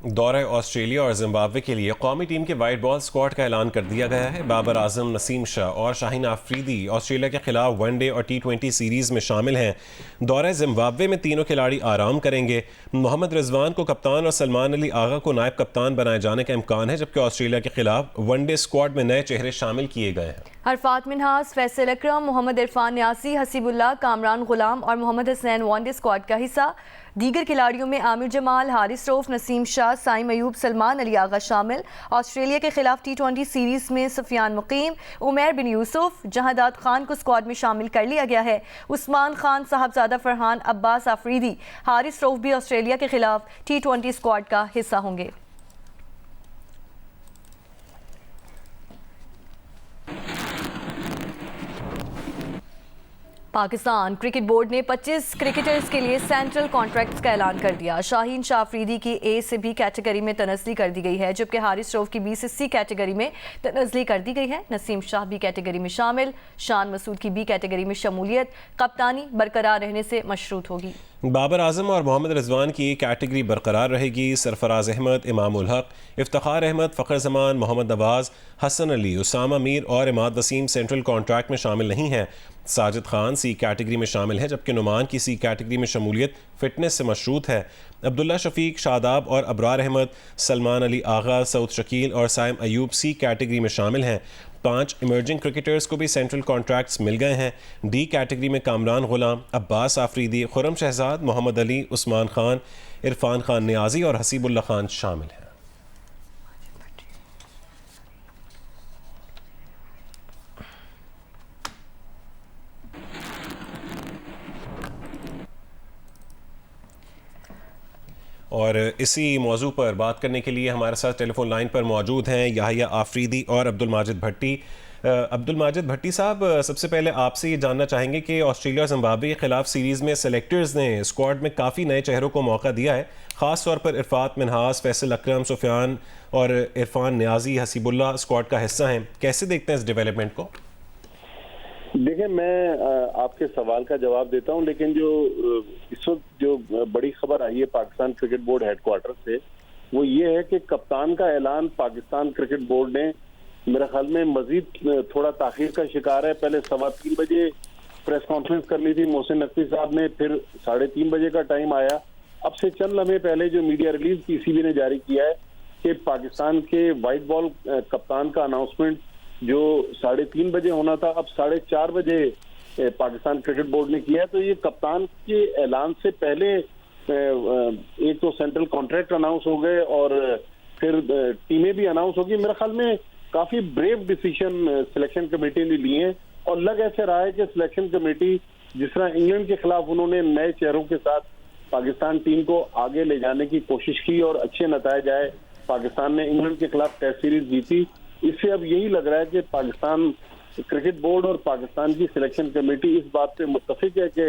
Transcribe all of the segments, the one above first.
दौरे ऑस्ट्रेलिया और जिम्बाब्वे के लिए कौमी टीम के वाइट बॉल स्क्वाड का ऐलान कर दिया गया है। बाबर आजम, नसीम शाह और शाहीन आफरीदी ऑस्ट्रेलिया के खिलाफ वनडे और T20 सीरीज़ में शामिल हैं। दौरे जिम्बाब्वे में तीनों खिलाड़ी आराम करेंगे। मोहम्मद रिजवान को कप्तान और सलमान अली आगा को नायब कप्तान बनाए जाने का इम्कान है, जबकि ऑस्ट्रेलिया के खिलाफ वनडे स्क्वाड में नए चेहरे शामिल किए गए हैं। अरफात मिन्हास, फैसल अकरम, मोहम्मद इरफान न्यासी, हसीबुल्लाह, कामरान गुलाम और मोहम्मद हसनैन वनडे स्क्वाड का हिस्सा। दीगर खिलाड़ियों में आमिर जमाल, हारिस रऊफ, नसीम शाह, साइम अयूब, सलमान अली आगा शामिल। ऑस्ट्रेलिया के खिलाफ T20 सीरीज में सुफियान मुकीम, उमैर बिन यूसुफ, जहादात खान को स्क्वाड में शामिल कर लिया गया है। उस्मान खान, साहबजादा फरहान, अब्बास आफरीदी, हारिस रऊफ भी ऑस्ट्रेलिया के खिलाफ T20 स्क्वाड का हिस्सा होंगे। पाकिस्तान क्रिकेट बोर्ड ने 25 क्रिकेटर्स के लिए सेंट्रल कॉन्ट्रैक्ट्स का ऐलान कर दिया। शाहीन शाह अफरीदी की A से B कैटेगरी में तनज़ली कर दी गई है, जबकि हारिस रऊफ की B से C कैटेगरी में तनज़ली कर दी गई है। नसीम शाह B कैटेगरी में शामिल। शान मसूद की B कैटेगरी में शमूलियत कप्तानी बरकरार रहने से मशरूत होगी। बाबर आजम और मोहम्मद रिजवान की कैटेगरी बरकरार रहेगी। सरफराज अहमद, इमामुल हक, इफ्तिखार अहमद, फ़खर जमान, मोहम्मद नवाज, हसन अली, उसामा मीर और इमाद वसीम सेंट्रल कॉन्ट्रैक्ट में शामिल नहीं हैं। साजिद खान C कैटेगरी में शामिल है, जबकि नुमान की C कैटेगरी में शमूलियत फिटनेस से मशरूत है। अब्दुल्ला शफीक, शादाब और अबरार अहमद, सलमान अली आगा, सऊद शकील और साइम अयूब C कैटेगरी में शामिल हैं। 5 इमर्जिंग क्रिकेटर्स को भी सेंट्रल कॉन्ट्रैक्ट्स मिल गए हैं। D कैटेगरी में कामरान गुलाम, अब्बास आफरीदी, खुरम शहजाद, मोहम्मद अली, उस्मान खान, इरफान खान नियाजी और हसीबुल्लाह खान शामिल हैं। और इसी मौजू पर बात करने के लिए हमारे साथ टेलीफोन लाइन पर मौजूद हैं याहिया आफरीदी और अब्दुल माजिद भट्टी। अब्दुल माजिद भट्टी साहब, सबसे पहले आपसे ये जानना चाहेंगे कि ऑस्ट्रेलिया और जिम्बाब्वे के खिलाफ सीरीज़ में सेलेक्टर्स ने स्क्वाड में काफ़ी नए चेहरों को मौका दिया है, ख़ास तौर पर इरफात मिन्हास, फैसल अकरम, सुफियान और इरफान न्याजी, हसीबुल्लाह स्क्वाड का हिस्सा हैं। कैसे देखते हैं इस डेवलपमेंट को? देखिए, मैं आपके सवाल का जवाब देता हूं, लेकिन जो इस वक्त जो बड़ी खबर आई है पाकिस्तान क्रिकेट बोर्ड हेडक्वार्टर से, वो ये है कि कप्तान का ऐलान पाकिस्तान क्रिकेट बोर्ड ने मेरे ख्याल में मजीद थोड़ा ताखीर का शिकार है। पहले 3:15 बजे प्रेस कॉन्फ्रेंस कर ली थी मोहसिन नकवी साहब ने, फिर 3:30 बजे का टाइम आया। अब से चंद लम्हे पहले जो मीडिया रिलीज PCB ने जारी किया है कि पाकिस्तान के वाइट बॉल कप्तान का अनाउंसमेंट जो 3:30 बजे होना था, अब 4:30 बजे पाकिस्तान क्रिकेट बोर्ड ने किया। तो ये कप्तान के ऐलान से पहले एक तो सेंट्रल कॉन्ट्रैक्ट अनाउंस हो गए और फिर टीमें भी अनाउंस होगी। मेरे ख्याल में काफी ब्रेव डिसीजन सिलेक्शन कमेटी ने लिए हैं और लग ऐसे रहा है कि सिलेक्शन कमेटी जिस तरह इंग्लैंड के खिलाफ उन्होंने नए चेहरों के साथ पाकिस्तान टीम को आगे ले जाने की कोशिश की और अच्छे नतीजे आए। पाकिस्तान ने इंग्लैंड के खिलाफ टेस्ट सीरीज जीती। इससे अब यही लग रहा है कि पाकिस्तान क्रिकेट बोर्ड और पाकिस्तान की सिलेक्शन कमेटी इस बात पे मुत्तफिक है कि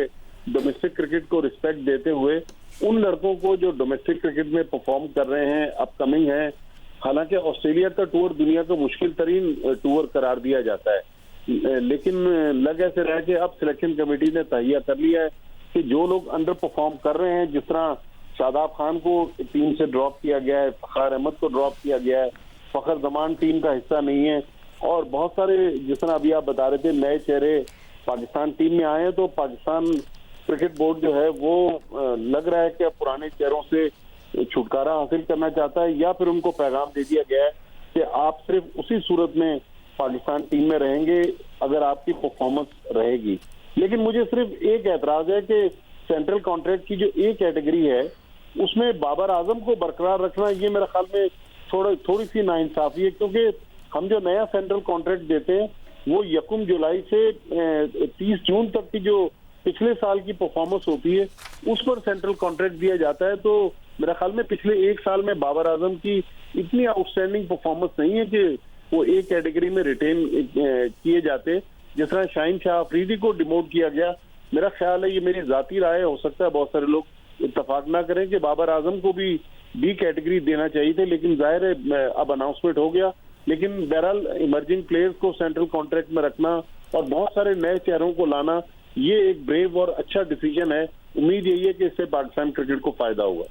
डोमेस्टिक क्रिकेट को रिस्पेक्ट देते हुए उन लड़कों को जो डोमेस्टिक क्रिकेट में परफॉर्म कर रहे हैं, अपकमिंग हैं। हालांकि ऑस्ट्रेलिया का टूर दुनिया का मुश्किल तरीन टूर करार दिया जाता है, लेकिन लग ऐसे रहा है कि अब सिलेक्शन कमेटी ने तहिया कर लिया है कि जो लोग अंडर परफॉर्म कर रहे हैं, जिस तरह शादाब खान को टीम से ड्रॉप किया गया है, फ़खार अहमद को ड्रॉप किया गया है, फ़खर जमान टीम का हिस्सा नहीं है, और बहुत सारे जिस तरह अभी आप बता रहे थे नए चेहरे पाकिस्तान टीम में आए हैं, तो पाकिस्तान क्रिकेट बोर्ड जो है वो लग रहा है कि पुराने चेहरों से छुटकारा हासिल करना चाहता है, या फिर उनको पैगाम दे दिया गया है कि आप सिर्फ उसी सूरत में पाकिस्तान टीम में रहेंगे अगर आपकी परफॉर्मेंस रहेगी। लेकिन मुझे सिर्फ एक एतराज है कि सेंट्रल कॉन्ट्रैक्ट की जो A कैटेगरी है उसमें बाबर आजम को बरकरार रखना, ये मेरे ख्याल में थोड़ी सी नाइंसाफी है, क्योंकि हम जो नया सेंट्रल कॉन्ट्रैक्ट देते हैं वो 1 जुलाई से 30 जून तक की जो पिछले साल की परफॉर्मेंस होती है उस पर सेंट्रल कॉन्ट्रैक्ट दिया जाता है। तो मेरे ख्याल में पिछले 1 साल में बाबर आजम की इतनी आउटस्टैंडिंग परफॉर्मेंस नहीं है कि वो A कैटेगरी में रिटेन किए जाते। जिस तरह शाहीन शाह अफरीदी को डिमोट किया गया, मेरा ख्याल है, ये मेरी जाती राय है, हो सकता है बहुत सारे लोग इत्तेफाक ना करें, कि बाबर आजम को भी B कैटेगरी देना चाहिए थे, लेकिन जाहिर है अब अनाउंसमेंट हो गया। लेकिन बहरहाल इमर्जिंग प्लेयर्स को सेंट्रल कॉन्ट्रैक्ट में रखना और बहुत सारे नए चेहरों को लाना, ये एक ब्रेव और अच्छा डिसीजन है। उम्मीद यही है कि इससे पाकिस्तान क्रिकेट को फायदा होगा।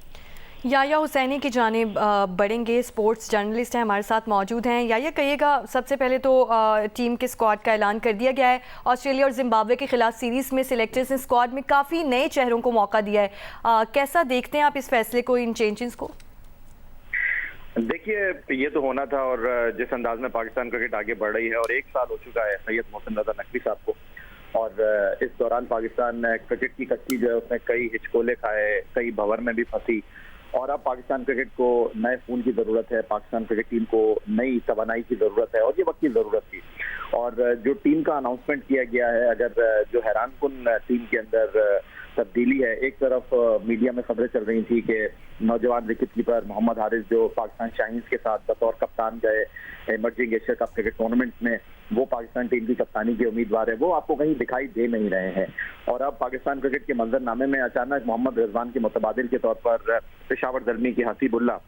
याया हुसैनी की जानिब बढ़ेंगे, स्पोर्ट्स जर्नलिस्ट हैं, हमारे साथ मौजूद हैं। याया, कहिएगा, सबसे पहले तो टीम के स्क्वाड का ऐलान कर दिया गया है। ऑस्ट्रेलिया और जिम्बाब्वे के खिलाफ सीरीज़ में सिलेक्टर्स ने स्क्वाड में काफ़ी नए चेहरों को मौका दिया है। कैसा देखते हैं आप इस फैसले को, इन चेंजेस को? देखिए, ये तो होना था, और जिस अंदाज में पाकिस्तान क्रिकेट आगे बढ़ रही है, और 1 साल हो चुका है सैयद मोहसिन रजा नकवी साहब को, और इस दौरान पाकिस्तान क्रिकेट की कच्ची जो है उसने कई हिचकोले खाए, कई भंवर में भी फंसी, और अब पाकिस्तान क्रिकेट को नए खून की जरूरत है, पाकिस्तान क्रिकेट टीम को नई तवानाई की जरूरत है, और ये वक्त की जरूरत थी। और जो टीम का अनाउंसमेंट किया गया है, अगर जो हैरानकुन टीम के अंदर तब्दीली है, एक तरफ मीडिया में खबरें चल रही थी कि नौजवान विकेट कीपर मोहम्मद हारिस जो पाकिस्तान शाहीन्स के साथ बतौर कप्तान गए emerging Asia cup cricket tournament में, वो पाकिस्तान टीम की कप्तानी के उम्मीदवार है, वो आपको कहीं दिखाई दे नहीं रहे हैं। और अब पाकिस्तान क्रिकेट के मंजरनामे में अचानक मोहम्मद रिजवान के मुतबादिल के तौर पर पेशावर दरमी के हसीबुल्ला,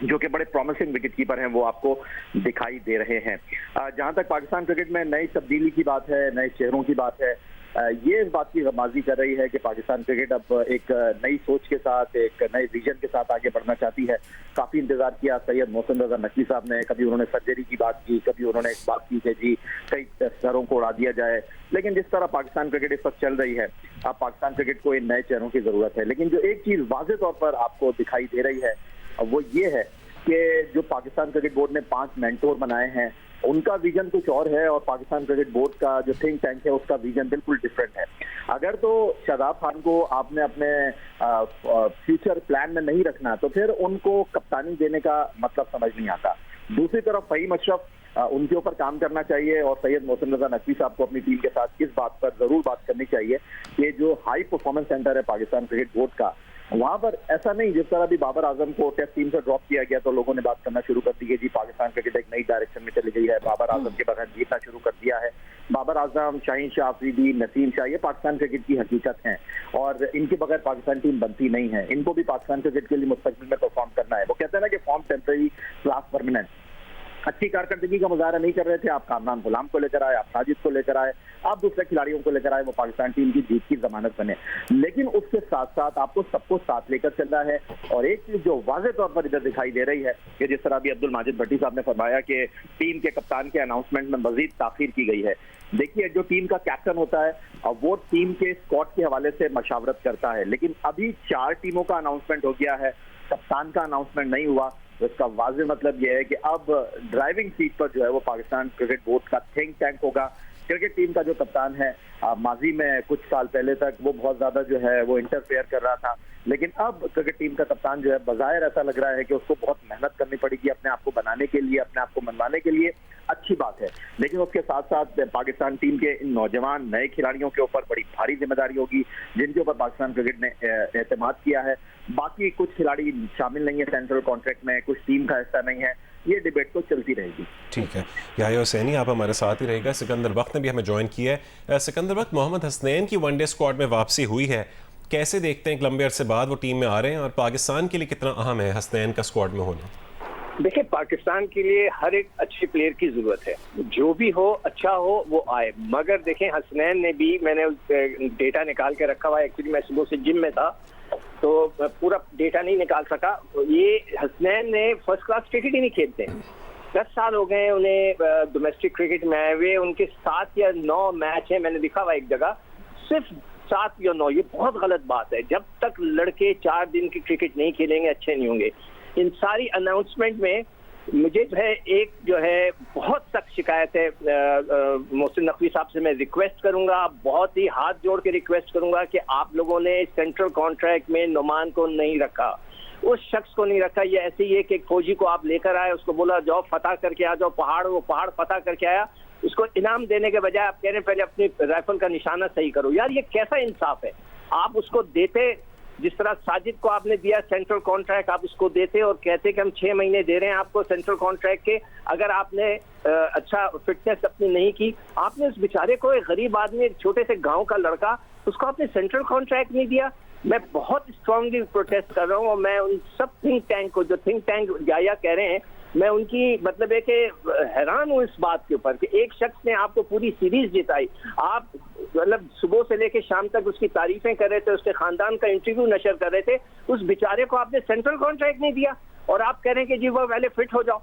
जो कि बड़े प्रॉमिसिंग विकेट कीपर हैं, वो आपको दिखाई दे रहे हैं। जहां तक पाकिस्तान क्रिकेट में नई तब्दीली की बात है, नए चेहरों की बात है, ये इस बात की गमाजी कर रही है कि पाकिस्तान क्रिकेट अब एक नई सोच के साथ, एक नए विजन के साथ आगे बढ़ना चाहती है। काफी इंतजार किया सैयद मोहसिन रजा नकवी साहब ने, कभी उन्होंने सर्जरी की बात की, कभी उन्होंने एक बात की कि जी कई शहरों को उड़ा दिया जाए, लेकिन जिस तरह पाकिस्तान क्रिकेट इस वक्त चल रही है, अब पाकिस्तान क्रिकेट को इन नए चेहरों की जरूरत है। लेकिन जो एक चीज वाज़ेह तौर पर आपको दिखाई दे रही है वो ये है कि जो पाकिस्तान क्रिकेट बोर्ड ने 5 मेंटोर बनाए हैं, उनका विजन कुछ और है, और पाकिस्तान क्रिकेट बोर्ड का जो थिंक टैंक है उसका विजन बिल्कुल डिफरेंट है। अगर तो शादाब खान को आपने अपने फ्यूचर प्लान में नहीं रखना, तो फिर उनको कप्तानी देने का मतलब समझ नहीं आता। दूसरी तरफ फ़हीम अशरफ, उनके ऊपर काम करना चाहिए, और सैयद मोहसिन रजा नकवी साहब को अपनी टीम के साथ इस बात पर जरूर बात करनी चाहिए कि जो हाई परफॉर्मेंस सेंटर है पाकिस्तान क्रिकेट बोर्ड का, वहां पर ऐसा नहीं जिस तरह भी बाबर आजम को टेस्ट टीम से ड्रॉप किया गया तो लोगों ने बात करना शुरू कर दी है जी पाकिस्तान क्रिकेट एक नई डायरेक्शन में चली गई है, बाबर आजम के बगैर जीतना शुरू कर दिया है। बाबर आजम, शाहीन शाह अफरीदी, नसीम शाह, ये पाकिस्तान क्रिकेट की हकीकत हैं, और इनके बगैर पाकिस्तान टीम बनती नहीं है। इनको भी पाकिस्तान क्रिकेट के लिए मुस्तकबिल में परफॉर्म करना है। वो कहते हैं ना कि फॉर्म टेम्परेरी, क्लास परमानेंट। अच्छी कारकर्दगी का मुजाहरा नहीं कर रहे थे, आप कामरान गुलाम को लेकर आए, आप साजिद को लेकर आए, आप दूसरे खिलाड़ियों को लेकर आए, वो पाकिस्तान टीम की जीत की जमानत बने। लेकिन उसके साथ साथ आपको सबको साथ लेकर चलना है। और एक चीज जो वाज़ेह तौर पर इधर दिखाई दे रही है कि जिस तरह अभी अब्दुल माजिद भट्टी साहब ने फरमाया कि टीम के कप्तान के अनाउंसमेंट में मजीद ताखीर की गई है। देखिए, जो टीम का कैप्टन होता है वो टीम के स्क्वाड के हवाले से मशावरत करता है, लेकिन अभी 4 टीमों का अनाउंसमेंट हो गया है, कप्तान का अनाउंसमेंट नहीं हुआ। तो इसका वाज़ेह मतलब यह है कि अब ड्राइविंग सीट पर जो है वो पाकिस्तान क्रिकेट बोर्ड का थिंक टैंक होगा। क्रिकेट टीम का जो कप्तान है, माजी में कुछ साल पहले तक वो बहुत ज्यादा जो है वो इंटरफेयर कर रहा था, लेकिन अब क्रिकेट टीम का कप्तान जो है बज़ाहिर ऐसा लग रहा है कि उसको बहुत मेहनत करनी पड़ेगी अपने आप को बनाने के लिए, अपने आप को मनवाने के लिए। अच्छी बात है, लेकिन उसके साथ साथ पाकिस्तान टीम के इन नौजवान नए खिलाड़ियों के ऊपर बड़ी भारी जिम्मेदारी होगी, जिनके ऊपर पाकिस्तान क्रिकेट ने एतमाद किया है। बाकी कुछ खिलाड़ी शामिल नहीं है सेंट्रल कॉन्ट्रैक्ट में, कुछ टीम का हिस्सा नहीं है, ये डिबेट तो चलती रहेगी। ठीक है, याया हुसैनी आप हमारे साथ ही रहेगा। सिकंदर वक्त ने भी हमें ज्वाइन किया है। सिकंदर वक्त, मोहम्मद हसनैन की वनडे स्क्वाड में वापसी हुई है, कैसे देखते हैं? लंबे अरसे बाद वो टीम में आ रहे हैं, और पाकिस्तान के लिए कितना अहम है हसनैन का स्क्वाड में होना? देखिए, पाकिस्तान के लिए हर एक अच्छे प्लेयर की जरूरत है, जो भी हो अच्छा हो वो आए। मगर देखें, हसनैन ने भी, मैंने डेटा निकाल के रखा हुआ है, एक्चुअली मैं सुबह से जिम में था तो पूरा डेटा नहीं निकाल सका। ये हसनैन ने फर्स्ट क्लास क्रिकेट ही नहीं खेलते। 10 साल हो गए उन्हें डोमेस्टिक क्रिकेट में आए हुए, उनके 7 या 9 मैच हैं, मैंने दिखा हुआ एक जगह, सिर्फ 7 या 9। ये बहुत गलत बात है। जब तक लड़के 4 दिन की क्रिकेट नहीं खेलेंगे अच्छे नहीं होंगे। इन सारी अनाउंसमेंट में मुझे जो है एक जो है बहुत सख्त शिकायत है मोहसिन नकवी साहब से। मैं रिक्वेस्ट करूंगा, बहुत ही हाथ जोड़ के रिक्वेस्ट करूंगा कि आप लोगों ने सेंट्रल कॉन्ट्रैक्ट में नुमान को नहीं रखा, उस शख्स को नहीं रखा। ये ऐसे ही है कि एक फौजी को आप लेकर आए, उसको बोला जाओ फतह करके आ जाओ पहाड़, वो पहाड़ फतह करके आया, उसको इनाम देने के बजाय आप कह रहे हैं पहले अपनी राइफल का निशाना सही करो। यार ये कैसा इंसाफ है? आप उसको देते, जिस तरह साजिद को आपने दिया सेंट्रल कॉन्ट्रैक्ट, आप उसको देते और कहते कि हम 6 महीने दे रहे हैं आपको सेंट्रल कॉन्ट्रैक्ट के। अगर आपने अच्छा फिटनेस अपनी नहीं की, आपने उस बेचारे को, एक गरीब आदमी, एक छोटे से गांव का लड़का, उसको आपने सेंट्रल कॉन्ट्रैक्ट नहीं दिया। मैं बहुत स्ट्रांगली प्रोटेस्ट कर रहा हूँ, और मैं उन सब थिंक टैंक को, जो थिंक टैंक याया कह रहे हैं, मैं उनकी मतलब है कि हैरान हूँ इस बात के ऊपर कि एक शख्स ने आपको पूरी सीरीज जिताई। आप मतलब सुबह से लेके शाम तक उसकी तारीफें कर रहे थे, उसके खानदान का इंटरव्यू नशर कर रहे थे, उस बेचारे को आपने सेंट्रल कॉन्ट्रैक्ट नहीं दिया और आप कह रहे हैं कि जी वो पहले फिट हो जाओ।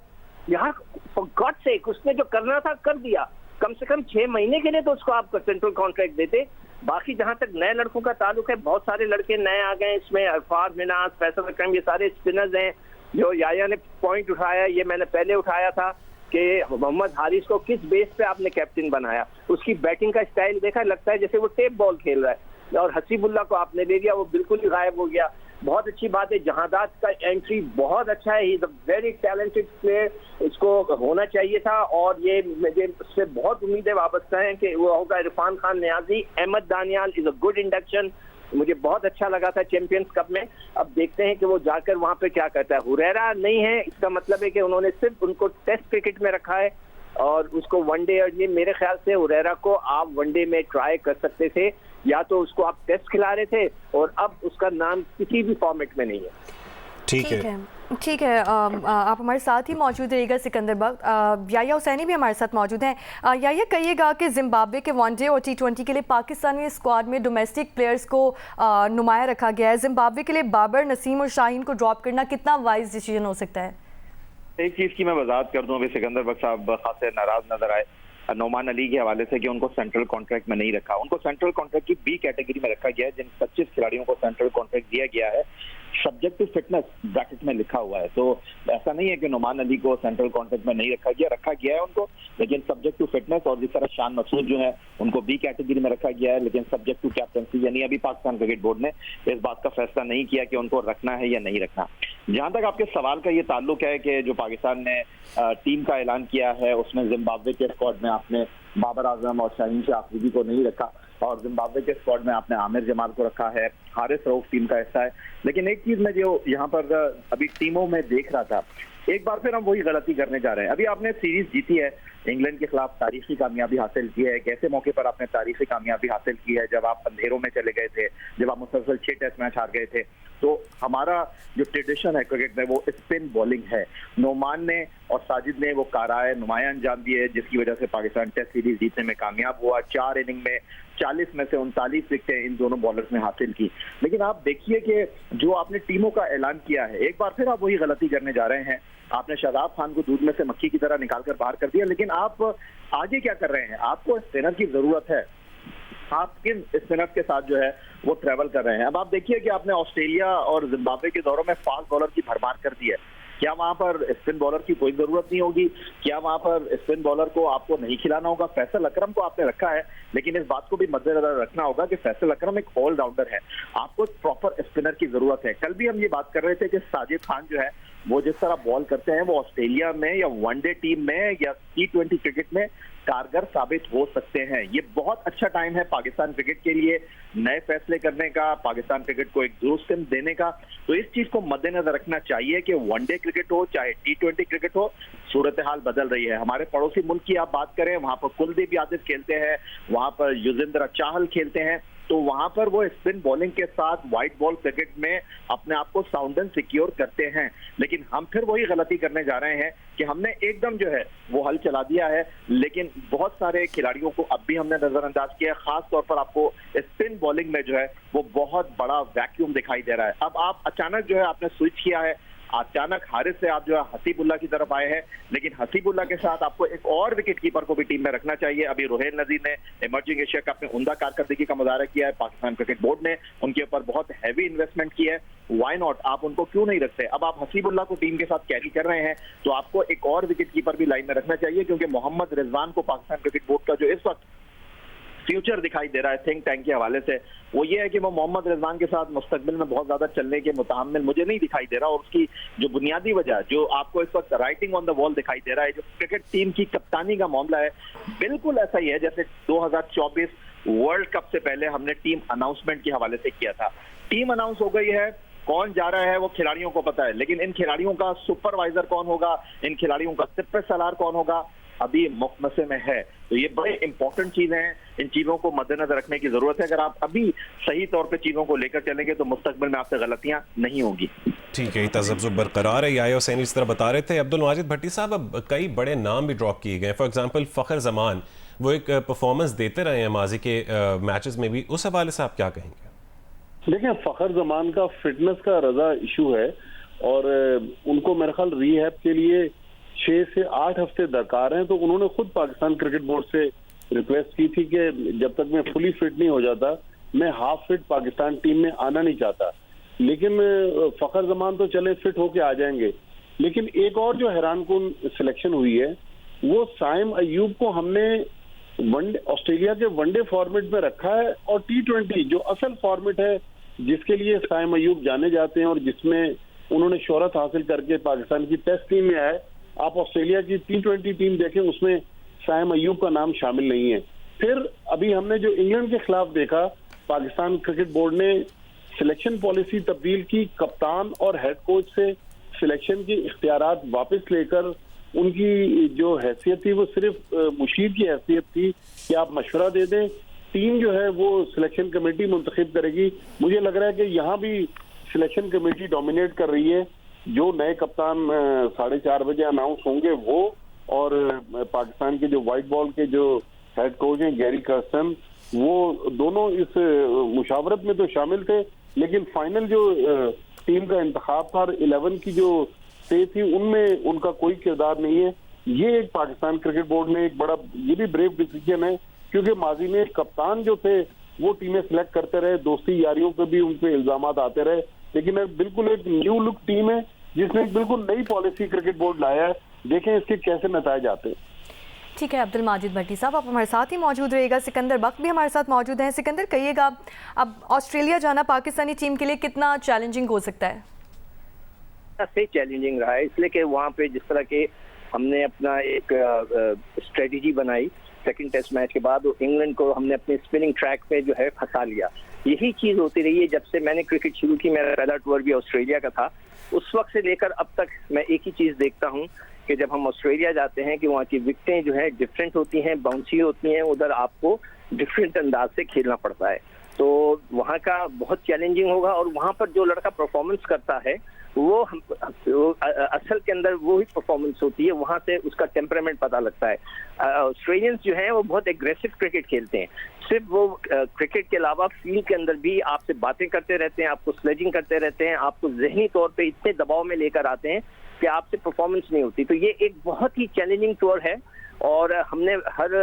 यार फॉर गॉड सेक, उसने जो करना था कर दिया। कम से कम 6 महीने के लिए तो उसको आप सेंट्रल कॉन्ट्रैक्ट देते। बाकी जहां तक नए लड़कों का ताल्लुक है, बहुत सारे लड़के नए आ गए इसमें, अरफाज मिनाज, फैसल अकरम, ये सारे स्पिनर्स हैं। जो याया ने पॉइंट उठाया, ये मैंने पहले उठाया था कि मोहम्मद हारिस को किस बेस पे आपने कैप्टन बनाया। उसकी बैटिंग का स्टाइल देखा, लगता है जैसे वो टेप बॉल खेल रहा है। और हसीबुल्लाह को आपने ले लिया, वो बिल्कुल ही गायब हो गया। बहुत अच्छी बात है, जहादात का एंट्री बहुत अच्छा है, he is a very talented player, इसको होना चाहिए था। और ये मुझे उससे बहुत उम्मीदें वाबस्ता हैं कि वो होगा Irfan Khan Niazi. Ahmed Daniyal is a good induction, मुझे बहुत अच्छा लगा था चैंपियंस कप में। अब देखते हैं कि वो जाकर वहां पे क्या करता है। हुरैरा नहीं है, इसका मतलब है कि उन्होंने सिर्फ उनको टेस्ट क्रिकेट में रखा है और उसको वनडे, और ये मेरे ख्याल से हुरैरा को आप वनडे में ट्राई कर सकते थे, या तो उसको आप टेस्ट खिला रहे थे और अब उसका नाम किसी भी फॉर्मेट में नहीं है। ठीक है। आप हमारे साथ ही मौजूद रहिएगा सिकंदर बख्त। याया हुसैनी भी हमारे साथ मौजूद हैं। याया, कहिएगा कि जिम्बाब्वे के वनडे और T20 के लिए पाकिस्तानी स्क्वाड में डोमेस्टिक प्लेयर्स को नुमाया रखा गया है। जिम्बाब्वे के लिए बाबर, नसीम और शाहीन को ड्रॉप करना कितना वाइज डिसीजन हो सकता है? एक चीज की मैं वजाहत कर दूं, अभी सिकंदर बख्त साहब खासे नाराज नजर आए नोमान अली के हवाले से कि उनको सेंट्रल कॉन्ट्रैक्ट में नहीं रखा। उनको सेंट्रल कॉन्ट्रैक्ट की बी कैटेगरी में रखा गया है, जिन 25 खिलाड़ियों को सेंट्रल कॉन्ट्रैक्ट दिया गया है सब्जेक्ट टू फिटनेस ब्रैकेट में लिखा हुआ है। तो ऐसा नहीं है कि नोमान अली को सेंट्रल कॉन्ट्रैक्ट में नहीं रखा गया है उनको, लेकिन सब्जेक्ट टू फिटनेस। और जिस तरह शान मसूद जो है उनको बी कैटेगरी में रखा गया है, लेकिन सब्जेक्ट टू कैप्टनसी, यानी अभी पाकिस्तान क्रिकेट बोर्ड ने इस बात का फैसला नहीं किया कि उनको रखना है या नहीं रखना। जहां तक आपके सवाल का ये ताल्लुक है कि जो पाकिस्तान ने टीम का ऐलान किया है उसमें जिम्बाब्वे के स्क्वाड में आपने बाबर आजम और शाहीन शाह अफरीदी को नहीं रखा, और जिम्बाब्वे के स्क्वाड में आपने आमिर जमाल को रखा है। हारिस रऊफ टीम का हिस्सा है। लेकिन एक चीज मैं जो यहाँ पर अभी टीमों में देख रहा था, एक बार फिर हम वही गलती करने जा रहे हैं। अभी आपने सीरीज जीती है, इंग्लैंड के खिलाफ तारीखी कामयाबी हासिल की है। एक ऐसे मौके पर आपने तारीखी कामयाबी हासिल की है जब आप अंधेरों में चले गए थे, जब आप मुसलसल 6 टेस्ट मैच हार गए थे। तो हमारा जो ट्रेडिशन है क्रिकेट में वो स्पिन बॉलिंग है। नोमान ने और साजिद ने वो काराए नुमाया अंजाम दिए, जिसकी वजह से पाकिस्तान टेस्ट सीरीज जीतने में कामयाब हुआ। 4 इनिंग में 40 में से 39 विकेटें इन दोनों बॉलर्स ने हासिल की। लेकिन आप देखिए कि जो आपने टीमों का ऐलान किया है, एक बार फिर आप वही गलती करने जा रहे हैं। आपने शादाब खान को दूध में से मक्खी की तरह निकालकर बाहर कर दिया, लेकिन आप आगे क्या कर रहे हैं? आपको स्पिनर की जरूरत है। आप किन स्पिनर्स के साथ जो है वो ट्रेवल कर रहे हैं? अब आप देखिए कि आपने ऑस्ट्रेलिया और जिम्बाब्वे के दौरों में फास्ट बॉलर की भरमार कर दी है। क्या वहां पर स्पिन बॉलर की कोई जरूरत नहीं होगी? क्या वहां पर स्पिन बॉलर को आपको नहीं खिलाना होगा? फैसल अकरम को आपने रखा है, लेकिन इस बात को भी मद्देनजर रखना होगा कि फैसल अकरम एक ऑलराउंडर है। आपको प्रॉपर स्पिनर की जरूरत है। कल भी हम ये बात कर रहे थे कि साजिद खान जो है वो जिस तरह बॉल करते हैं वो ऑस्ट्रेलिया में या वनडे टीम में या T20 क्रिकेट में कारगर साबित हो सकते हैं। ये बहुत अच्छा टाइम है पाकिस्तान क्रिकेट के लिए नए फैसले करने का, पाकिस्तान क्रिकेट को एक दुरुस्त देने का। तो इस चीज को मद्देनजर रखना चाहिए कि वनडे क्रिकेट हो चाहे T20 क्रिकेट हो, सूरत हाल बदल रही है। हमारे पड़ोसी मुल्क की आप बात करें, वहां पर कुलदीप यादव खेलते हैं, वहां पर युजवेंद्र चाहल खेलते हैं, तो वहां पर वो स्पिन बॉलिंग के साथ व्हाइट बॉल क्रिकेट में अपने आप को साउंड एंड सिक्योर करते हैं। लेकिन हम फिर वही गलती करने जा रहे हैं कि हमने एकदम जो है वो हल चला दिया है, लेकिन बहुत सारे खिलाड़ियों को अब भी हमने नजरअंदाज किया है। खास तौर पर आपको स्पिन बॉलिंग में जो है वो बहुत बड़ा वैक्यूम दिखाई दे रहा है। अब आप अचानक जो है आपने स्विच किया है, अचानक हारिस से आप जो है हसीबुल्लाह की तरफ आए हैं, लेकिन हसीबुल्लाह के साथ आपको एक और विकेट कीपर को भी टीम में रखना चाहिए। अभी रोहेल नजीर ने इमर्जिंग एशिया कप में उम्दा कारकर्दगी का मुजाहरा किया है। पाकिस्तान क्रिकेट बोर्ड ने उनके ऊपर बहुत हैवी इन्वेस्टमेंट की है। व्हाई नॉट, आप उनको क्यों नहीं रखते? अब आप हसीबुल्लाह को टीम के साथ कैरी कर रहे हैं तो आपको एक और विकेट कीपर भी लाइन में रखना चाहिए, क्योंकि मोहम्मद रिजवान को पाकिस्तान क्रिकेट बोर्ड का जो इस वक्त फ्यूचर दिखाई दे रहा है थिंक टैंक के हवाले से, वो ये है कि वो मोहम्मद रिजवान के साथ मुस्तकबिल में बहुत ज्यादा चलने के मुताहम्मिल मुझे नहीं दिखाई दे रहा। और उसकी जो बुनियादी वजह जो आपको इस वक्त राइटिंग ऑन द वॉल दिखाई दे रहा है, जो क्रिकेट टीम की कप्तानी का मामला है, बिल्कुल ऐसा ही है जैसे 2024 वर्ल्ड कप से पहले हमने टीम अनाउंसमेंट के हवाले से किया था। टीम अनाउंस हो गई है, कौन जा रहा है वो खिलाड़ियों को पता है, लेकिन इन खिलाड़ियों का सुपरवाइजर कौन होगा, इन खिलाड़ियों का सिपह सलार कौन होगा, अभी मुखमसे में है। तो ये बड़े इंपॉर्टेंट चीजें हैं, इन चीजों को मद्देनजर रखने की जरूरत है। अगर आप अभी सही तौर पे चीजों को लेकर चलेंगे तो मुस्तकबिल में आपसे गलतियां नहीं होगी। ठीक है, तज़ब्ज़ुब बरकरार है। याया हुसैनी इस तरह बता रहे थे। अब्दुल माजिद भट्टी साहब, अब कई बड़े नाम भी ड्रॉप किए गए। फॉर एग्जाम्पल फ़खर ज़मान वो एक परफॉर्मेंस देते रहे हैं माजी के मैचेस में भी, उस हवाले से आप क्या कहेंगे? देखिए, फखर जमान का फिटनेस का रजा इशू है और उनको मेरे ख्याल रीहैब के लिए 6 से 8 हफ्ते दरकार हैं। तो उन्होंने खुद पाकिस्तान क्रिकेट बोर्ड से रिक्वेस्ट की थी कि जब तक मैं फुली फिट नहीं हो जाता मैं हाफ फिट पाकिस्तान टीम में आना नहीं चाहता। लेकिन फखर जमान तो चले फिट होके आ जाएंगे, लेकिन एक और जो हैरानकुन सिलेक्शन हुई है वो साइम अयूब को हमने ऑस्ट्रेलिया के वनडे फॉर्मेट में रखा है और T20 जो असल फॉर्मेट है जिसके लिए साइम अयूब जाने जाते हैं और जिसमें उन्होंने शोहरत हासिल करके पाकिस्तान की टेस्ट टीम में आए, आप ऑस्ट्रेलिया की T20 टीम देखें उसमें साइम अयूब का नाम शामिल नहीं है। फिर अभी हमने जो इंग्लैंड के खिलाफ देखा, पाकिस्तान क्रिकेट बोर्ड ने सिलेक्शन पॉलिसी तब्दील की, कप्तान और हेड कोच से सिलेक्शन की इख्तियारात वापस लेकर उनकी जो हैसियत थी वो सिर्फ मुशीर की हैसियत थी कि आप मशवरा दे दें, टीम जो है वो सिलेक्शन कमेटी मुंतखब करेगी। मुझे लग रहा है कि यहाँ भी सिलेक्शन कमेटी डोमिनेट कर रही है। जो नए कप्तान 4:30 बजे अनाउंस होंगे वो, और पाकिस्तान के जो व्हाइट बॉल के जो हेड कोच हैं गैरी कर्स्टन, वो दोनों इस मुशावरत में तो शामिल थे, लेकिन फाइनल जो टीम का इंतखाब था 11 की जो से थी उनमें उनका कोई किरदार नहीं है। ये एक पाकिस्तान क्रिकेट बोर्ड ने एक बड़ा, ये भी ब्रेव डिसीजन है, क्योंकि माजी में कप्तान जो थे वो टीमें सिलेक्ट करते रहे, दोस्ती यारियों पे भी उन पे इल्जामात आते रहे, लेकिन अब बिल्कुल एक न्यू लुक टीम है जिसने एक बिल्कुल नई पॉलिसी क्रिकेट बोर्ड लाया है। देखें इसके कैसे नतायज आते हैं। ठीक है, अब्दुल माजिद भट्टी साहब आप हमारे साथ ही मौजूद रहिएगा। सिकंदर बख्त भी हमारे साथ मौजूद हैं। सिकंदर, कहिएगा, अब ऑस्ट्रेलिया जाना पाकिस्तानी टीम के लिए कितना चैलेंजिंग हो सकता है? से चैलेंजिंग रहा है, इसलिए कि वहाँ पे जिस तरह के हमने अपना एक स्ट्रेटजी बनाई सेकंड टेस्ट मैच के बाद, इंग्लैंड को हमने अपने स्पिनिंग ट्रैक पे जो है फंसा लिया। यही चीज होती रही है जब से मैंने क्रिकेट शुरू की। मेरा पहला टूर भी ऑस्ट्रेलिया का था। उस वक्त से लेकर अब तक मैं एक ही चीज देखता हूँ कि जब हम ऑस्ट्रेलिया जाते हैं कि वहाँ की विकेटें जो है डिफरेंट होती हैं, बाउंसी होती हैं, उधर आपको डिफरेंट अंदाज से खेलना पड़ता है। तो वहाँ का बहुत चैलेंजिंग होगा और वहाँ पर जो लड़का परफॉर्मेंस करता है वो असल के अंदर वो ही परफॉर्मेंस होती है, वहां से उसका टेम्परामेंट पता लगता है। ऑस्ट्रेलियंस जो हैं वो बहुत एग्रेसिव क्रिकेट खेलते हैं। सिर्फ वो क्रिकेट के अलावा फील्ड के अंदर भी आपसे बातें करते रहते हैं, आपको स्लेजिंग करते रहते हैं, आपको जहनी तौर पे इतने दबाव में लेकर आते हैं कि आपसे परफॉर्मेंस नहीं होती। तो ये एक बहुत ही चैलेंजिंग टूर है और हमने हर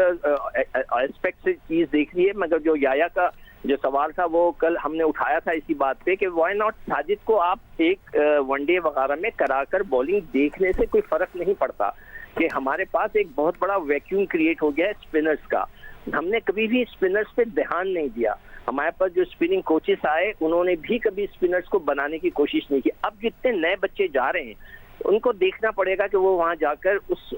एस्पेक्ट से चीज देख ली है। मगर जो याया का जो सवाल था वो कल हमने उठाया था इसी बात पे कि व्हाई नॉट साजिद को आप एक वनडे वगैरह में कराकर बॉलिंग देखने से कोई फर्क नहीं पड़ता कि हमारे पास एक बहुत बड़ा वैक्यूम क्रिएट हो गया है स्पिनर्स का। हमने कभी भी स्पिनर्स पे ध्यान नहीं दिया। हमारे पास जो स्पिनिंग कोचेस आए उन्होंने भी कभी स्पिनर्स को बनाने की कोशिश नहीं की। अब जितने नए बच्चे जा रहे हैं उनको देखना पड़ेगा कि वो वहां जाकर उस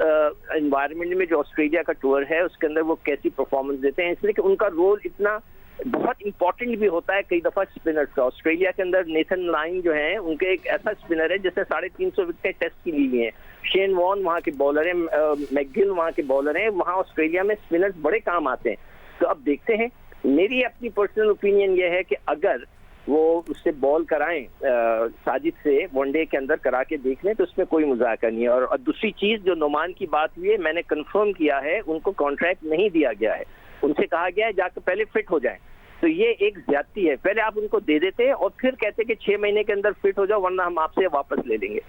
एनवायरनमेंट में जो ऑस्ट्रेलिया का टूर है उसके अंदर वो कैसी परफॉर्मेंस देते हैं, इसलिए कि उनका रोल इतना बहुत इंपॉर्टेंट भी होता है कई दफा स्पिनर्स का। ऑस्ट्रेलिया के अंदर नेथन लाइन जो है उनके एक ऐसा स्पिनर है जिसने 350 विकेट टेस्ट की ली हुई है। शेन वॉन वहाँ के बॉलर हैं, मैकगिल वहाँ के बॉलर हैं। वहाँ ऑस्ट्रेलिया में स्पिनर्स बड़े काम आते हैं। तो अब देखते हैं, मेरी अपनी पर्सनल ओपिनियन ये है कि अगर वो उससे बॉल कराएं साजिद से वनडे के अंदर करा के देख लें तो उसमें कोई मजाक नहीं है। और दूसरी चीज जो नुमान की बात हुई है, मैंने कंफर्म किया है उनको कॉन्ट्रैक्ट नहीं दिया गया है। उनसे कहा गया है जाकर पहले फिट हो जाएं। तो ये एक ज्यादती है। पहले आप उनको दे देते और फिर कहते कि 6 महीने के अंदर फिट हो जाओ वरना हम आपसे वापस ले लेंगे।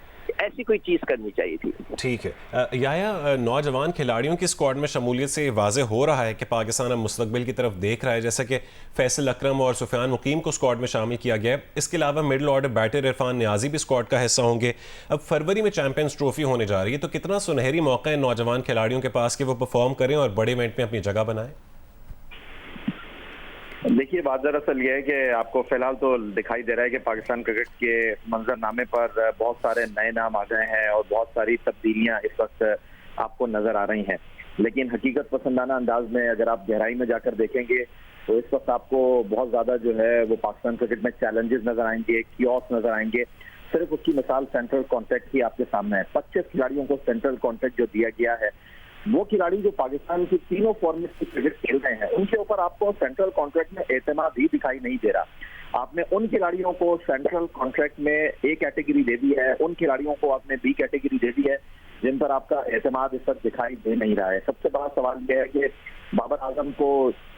ऐसी कोई चीज करनी चाहिए थी। ठीक है याया, नौजवान खिलाड़ियों की स्क्वाड में शमूलियत से वाज़े हो रहा है कि पाकिस्तान अब मुस्तकबिल की तरफ देख रहा है, जैसा कि फैसल अकरम और सुफियान मुकीम को स्क्वाड में शामिल किया गया है। इसके अलावा middle order batter Irfan Niazi भी स्क्वाड का हिस्सा होंगे। अब फरवरी में चैंपियंस ट्रॉफी होने जा रही है, तो कितना सुनहरी मौका है नौजवान खिलाड़ियों के पास कि वो परफॉर्म करें और बड़े इवेंट में अपनी जगह बनाएं। देखिए, बात दरअसल ये है कि आपको फिलहाल तो दिखाई दे रहा है कि पाकिस्तान क्रिकेट के मंजरनामे पर बहुत सारे नए नाम आ गए हैं और बहुत सारी तब्दीलियां इस वक्त आपको नजर आ रही हैं। लेकिन हकीकत पसंदाना अंदाज में अगर आप गहराई में जाकर देखेंगे तो इस वक्त आपको बहुत ज्यादा जो है वो पाकिस्तान क्रिकेट में चैलेंजेस नजर आएंगे, कियोस नजर आएंगे। सिर्फ उसकी मिसाल सेंट्रल कॉन्ट्रैक्ट ही आपके सामने है। 25 खिलाड़ियों को सेंट्रल कॉन्ट्रैक्ट जो दिया गया है, वो खिलाड़ी जो पाकिस्तान की तीनों फॉर्मेट की क्रिकेट खेल रहे हैं उनके ऊपर आपको सेंट्रल कॉन्ट्रैक्ट में एतमाद ही दिखाई नहीं दे रहा। आपने उन खिलाड़ियों को सेंट्रल कॉन्ट्रैक्ट में ए कैटेगरी दे दी है, उन खिलाड़ियों को आपने बी कैटेगरी दे दी है जिन पर आपका एतमाद इस वक्त दिखाई दे नहीं रहा है। सबसे बड़ा सवाल यह है कि बाबर आजम को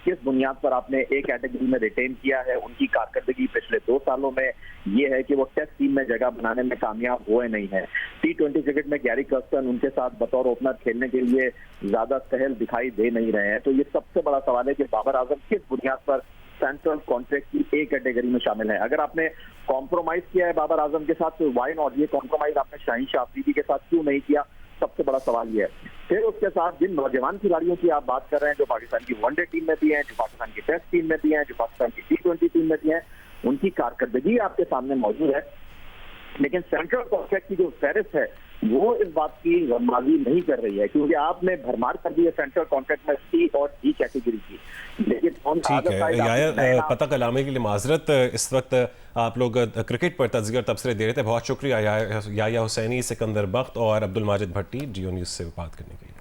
किस बुनियाद पर आपने एक कैटेगरी में रिटेन किया है, उनकी कारकर्दगी पिछले 2 सालों में ये है कि वो टेस्ट टीम में जगह बनाने में कामयाब हुए नहीं है। T20 क्रिकेट में गैरी कर्स्टन उनके साथ बतौर ओपनर खेलने के लिए ज्यादा सहल दिखाई दे नहीं रहे हैं। तो ये सबसे बड़ा सवाल है कि बाबर आजम किस बुनियाद पर सेंट्रल कॉन्ट्रैक्ट की ए कैटेगरी में शामिल है। अगर आपने कॉम्प्रोमाइज किया है बाबर आजम के साथ तो वाई नॉट, ये कॉम्प्रोमाइज आपने शाहीन शाह अफरीदी के साथ क्यों नहीं किया, सबसे बड़ा सवाल ये है। फिर उसके साथ जिन नौजवान खिलाड़ियों की आप बात कर रहे हैं जो पाकिस्तान की वनडे टीम में भी हैं, जो पाकिस्तान की टेस्ट टीम में भी हैं, जो पाकिस्तान की T20 टीम में भी हैं, उनकी कारकर्दगी आपके सामने मौजूद है, लेकिन सेंट्रल कॉन्ट्रैक्ट की जो फहरिस्त है वो इस बात की रमबाजी नहीं कर रही है, क्योंकि आपने भरमार कर दी है सेंट्रल कॉन्ट्रैक्ट में C और D कैटेगरी की। लेकिन ठीक है याया, पता कलामे के लिए माजरत, इस वक्त आप लोग क्रिकेट पर तज़किया और तबसरे दे रहे थे। बहुत शुक्रिया याया हुसैनी, सिकंदर बख्त और अब्दुल माजिद भट्टी जियो न्यूज़ से बात करने के लिए।